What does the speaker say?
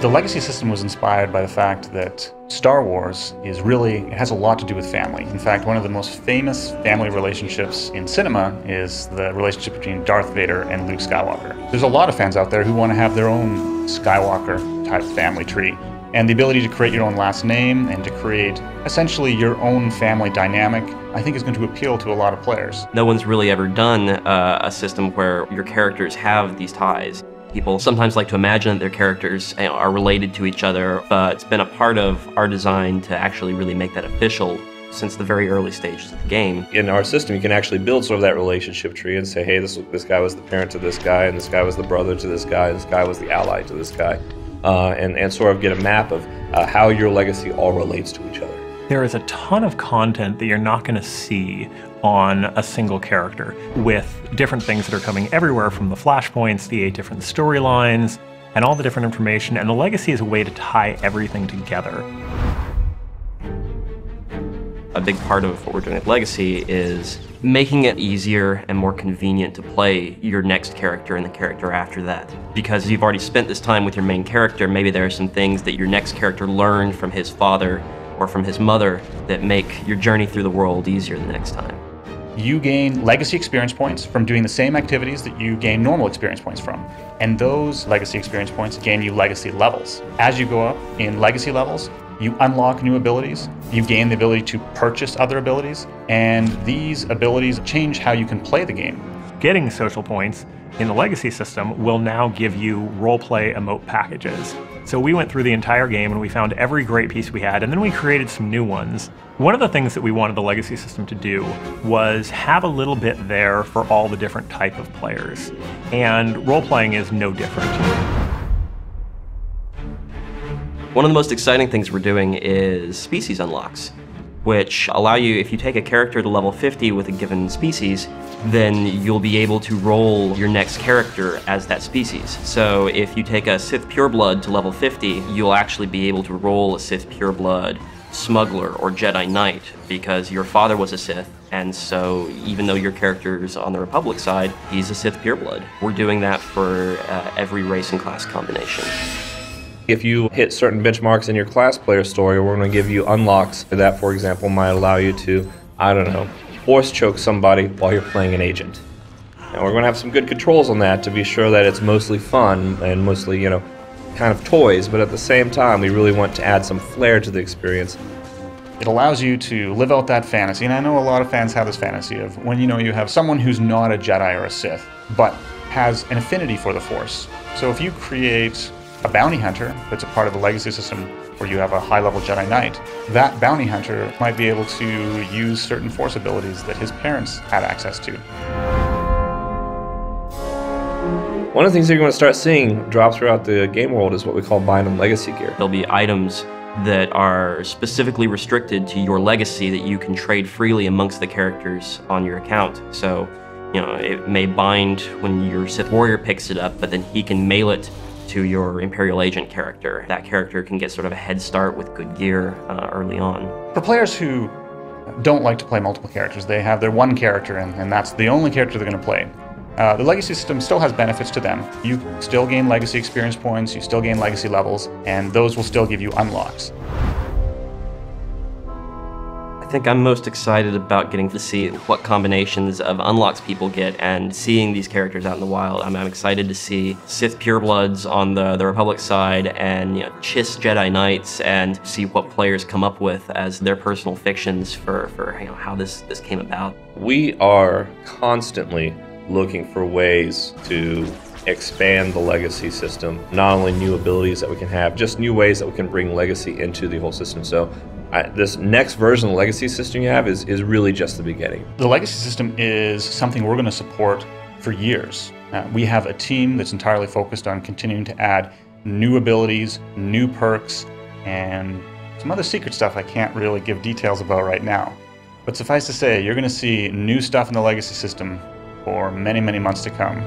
The legacy system was inspired by the fact that Star Wars it has a lot to do with family. In fact, one of the most famous family relationships in cinema is the relationship between Darth Vader and Luke Skywalker. There's a lot of fans out there who want to have their own Skywalker-type family tree. And the ability to create your own last name and to create essentially your own family dynamic, I think is going to appeal to a lot of players. No one's really ever done a system where your characters have these ties. People sometimes like to imagine that their characters are related to each other, but it's been a part of our design to actually really make that official since the very early stages of the game. In our system, you can actually build sort of that relationship tree and say, hey, this guy was the parent to this guy, and this guy was the brother to this guy, and this guy was the ally to this guy, and sort of get a map of how your legacy all relates to each other. There is a ton of content that you're not going to see on a single character, with different things that are coming everywhere from the flashpoints, the 8 different storylines, and all the different information, and the legacy is a way to tie everything together. A big part of what we're doing with Legacy is making it easier and more convenient to play your next character and the character after that. Because you've already spent this time with your main character, maybe there are some things that your next character learned from his father or from his mother that make your journey through the world easier the next time. You gain legacy experience points from doing the same activities that you gain normal experience points from. And those legacy experience points gain you legacy levels. As you go up in legacy levels, you unlock new abilities, you gain the ability to purchase other abilities, and these abilities change how you can play the game. Getting social points in the legacy system will now give you roleplay emote packages. So we went through the entire game and we found every great piece we had, and then we created some new ones. One of the things that we wanted the legacy system to do was have a little bit there for all the different type of players. And role-playing is no different. One of the most exciting things we're doing is species unlocks, which allow you, if you take a character to level 50 with a given species, then you'll be able to roll your next character as that species. So if you take a Sith Pureblood to level 50, you'll actually be able to roll a Sith Pureblood Smuggler or Jedi Knight, because your father was a Sith, and so even though your character's on the Republic side, he's a Sith Pureblood. We're doing that for every race and class combination. If you hit certain benchmarks in your class player story, we're going to give you unlocks that, for example, might allow you to, I don't know, force choke somebody while you're playing an agent. And we're going to have some good controls on that to be sure that it's mostly fun and mostly, kind of toys, but at the same time, we really want to add some flair to the experience. It allows you to live out that fantasy, and I know a lot of fans have this fantasy of when you have someone who's not a Jedi or a Sith, but has an affinity for the Force. So if you create a bounty hunter that's a part of the legacy system where you have a high-level Jedi Knight, that bounty hunter might be able to use certain Force abilities that his parents had access to. One of the things that you're going to start seeing drop throughout the game world is what we call Bind'em Legacy gear. There'll be items that are specifically restricted to your legacy that you can trade freely amongst the characters on your account. So, it may bind when your Sith Warrior picks it up, but then he can mail it to your Imperial Agent character. That character can get sort of a head start with good gear early on. For players who don't like to play multiple characters, they have their one character and that's the only character they're going to play. The legacy system still has benefits to them. You still gain legacy experience points, you still gain legacy levels, and those will still give you unlocks. I think I'm most excited about getting to see what combinations of unlocks people get and seeing these characters out in the wild. I'm excited to see Sith Purebloods on the Republic side and Chiss Jedi Knights, and see what players come up with as their personal fictions for how this came about. We are constantly looking for ways to expand the legacy system. Not only new abilities that we can have, just new ways that we can bring legacy into the whole system. So this next version of the legacy system you have is really just the beginning. The legacy system is something we're going to support for years. We have a team that's entirely focused on continuing to add new abilities, new perks, and some other secret stuff I can't really give details about right now. But suffice to say, you're going to see new stuff in the legacy system for many, many months to come.